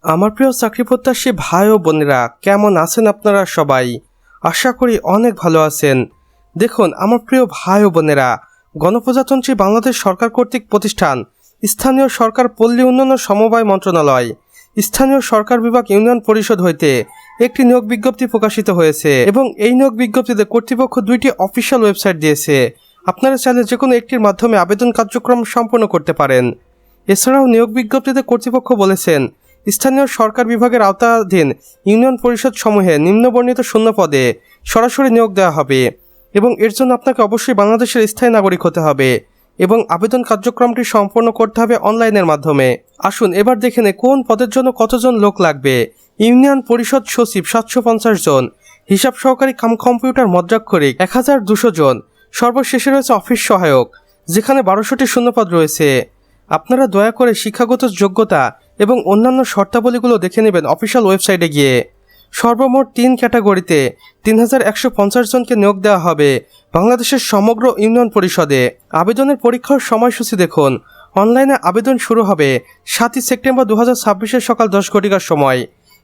আমার প্রিয় চাকরি প্রত্যাশী ভাই ও বোনেরা, কেমন আছেন আপনারা সবাই? আশা করি অনেক ভালো আছেন। দেখুন আমার প্রিয় ভাই ও বোনেরা, গণপ্রজাতন্ত্রী বাংলাদেশ সরকার কর্তৃক প্রতিষ্ঠান স্থানীয় সরকার পল্লী উন্নয়ন সমবায় মন্ত্রণালয় স্থানীয় সরকার বিভাগ ইউনিয়ন পরিষদ হইতে একটি নিয়োগ বিজ্ঞপ্তি প্রকাশিত হয়েছে এবং এই নিয়োগ বিজ্ঞপ্তিতে কর্তৃপক্ষ দুইটি অফিসিয়াল ওয়েবসাইট দিয়েছে। আপনারা চাইলে যে কোনো একটির মাধ্যমে আবেদন কার্যক্রম সম্পন্ন করতে পারেন। এছাড়াও নিয়োগ বিজ্ঞপ্তিতে কর্তৃপক্ষ বলেছেন, স্থানীয় সরকার বিভাগের আওতাধীন ইউনিয়ন পরিষদ সমূহে নিম্নবর্ণিত শূন্য পদে সরাসরি নিয়োগ দেওয়া হবে এবং এর জন্য আপনাকে অবশ্যই বাংলাদেশের স্থায়ী নাগরিক হতে হবে এবং আবেদন কার্যক্রমটি সম্পন্ন করতে হবে অনলাইনের মাধ্যমে। আসুন এবার দেখে নে কোন পদের জন্য কতজন লোক লাগবে। ইউনিয়ন পরিষদ সচিব 750 জন, হিসাব সহকারী কাম কম্পিউটার মদ্রাক্ষরিক 1200 জন, সর্বশেষে রয়েছে অফিস সহায়ক, যেখানে 1200টি শূন্যপদ রয়েছে। আপনারা দয়া করে শিক্ষাগত যোগ্যতা এবং অন্যান্য শর্তাবলীগুলো দেখে নেবেন অফিসিয়াল ওয়েবসাইটে গিয়ে। সর্বমোট 3 ক্যাটাগরিতে 3150 জনকে নিয়োগ দেওয়া হবে বাংলাদেশের সমগ্র ইউনিয়ন পরিষদে। আবেদনের পরীক্ষার সময়সূচি দেখুন। অনলাইনে আবেদন শুরু হবে 7 সেপ্টেম্বর 2026 সকাল 10 ঘটিকার সময়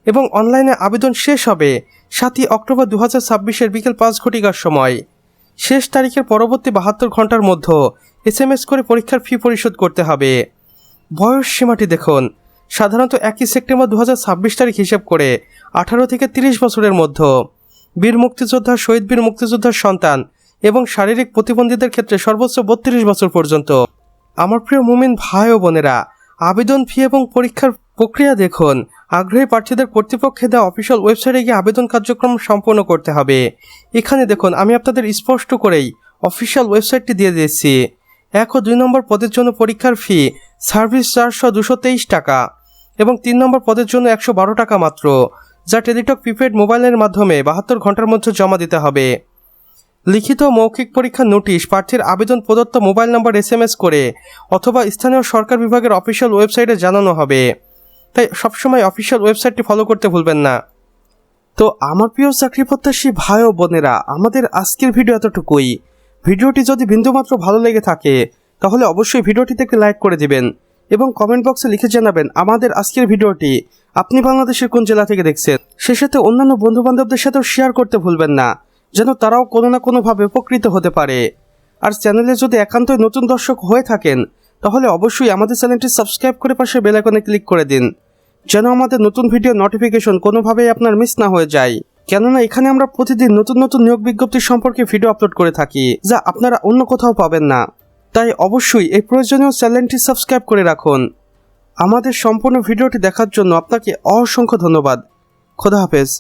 এবং অনলাইনে আবেদন শেষ হবে 7 অক্টোবর 2026 বিকেল 5 ঘটিকার সময়। শেষ তারিখের পরবর্তী 72 ঘন্টার মধ্যে SMS করে পরীক্ষার ফি পরিশোধ করতে হবে। বয়স সীমাটি দেখুন। সাধারণত 1 সেপ্টেম্বর 2026 তারিখ হিসেব করে 18 থেকে 30 বছরের মধ্যে। বীর মুক্তিযোদ্ধা, শহীদ বীর মুক্তিযোদ্ধার সন্তান এবং শারীরিক প্রতিবন্ধীদের ক্ষেত্রে সর্বোচ্চ 32 বছর পর্যন্ত। আমার প্রিয় মুমিন ভাই ও বোনেরা, আবেদন ফি এবং পরীক্ষার প্রক্রিয়া দেখুন। আগ্রহী প্রার্থীদের কর্তৃপক্ষে দেওয়া অফিসিয়াল ওয়েবসাইটে গিয়ে আবেদন কার্যক্রম সম্পন্ন করতে হবে। এখানে দেখুন আমি আপনাদের স্পষ্ট করেই অফিসিয়াল ওয়েবসাইটটি দিয়ে দিয়েছি। 1 ও 2 নম্বর পদের জন্য পরীক্ষার ফি সার্ভিস চার্জ 223 টাকা এবং 3 নম্বর পদের জন্য 112 টাকা মাত্র, যা টেলিটক প্রিপেড মোবাইলের মাধ্যমে 72 ঘন্টার মধ্যে জমা দিতে হবে। লিখিত মৌখিক পরীক্ষার নোটিশ প্রার্থীর আবেদন প্রদত্ত মোবাইল নম্বর SMS করে অথবা স্থানীয় সরকার বিভাগের অফিসিয়াল ওয়েবসাইটে জানানো হবে। তাই সবসময় অফিসিয়াল ওয়েবসাইটটি ফলো করতে ভুলবেন না। তো আমার প্রিয় চাকরি প্রত্যাশী ভাই ও বোনেরা, আমাদের আজকের ভিডিও এতটুকুই। ভিডিওটি যদি বিন্দুমাত্র ভালো লেগে থাকে তাহলে অবশ্যই ভিডিওটিতে একটি লাইক করে দিবেন এবং কমেন্ট বক্সে লিখে জানাবেন আমাদের আজকের ভিডিওটি আপনি বাংলাদেশের কোন জেলা থেকে দেখছেন। সে সাথে অন্যান্য বন্ধুবান্ধবদের সাথেও শেয়ার করতে ভুলবেন না, যেন তারাও কোনো না কোনোভাবে উপকৃত হতে পারে। আর চ্যানেলে যদি একান্তই নতুন দর্শক হয়ে থাকেন তাহলে অবশ্যই আমাদের চ্যানেলটি সাবস্ক্রাইব করে পাশে বেল আইকনে ক্লিক করে দিন, যেন আমাদের নতুন ভিডিও নোটিফিকেশন কোনোভাবেই আপনার মিস না হয়ে যায়। কেননা এখানে আমরা প্রতিদিন নতুন নতুন নিয়োগ বিজ্ঞপ্তি সম্পর্কে ভিডিও আপলোড করে থাকি, যা আপনারা অন্য কোথাও পাবেন না। তাই অবশ্যই এই প্রয়োজনীয় চ্যানেলটি সাবস্ক্রাইব করে রাখুন। আমাদের সম্পূর্ণ ভিডিওটি দেখার জন্য আপনাকে অসংখ্য ধন্যবাদ। খোদা হাফেজ।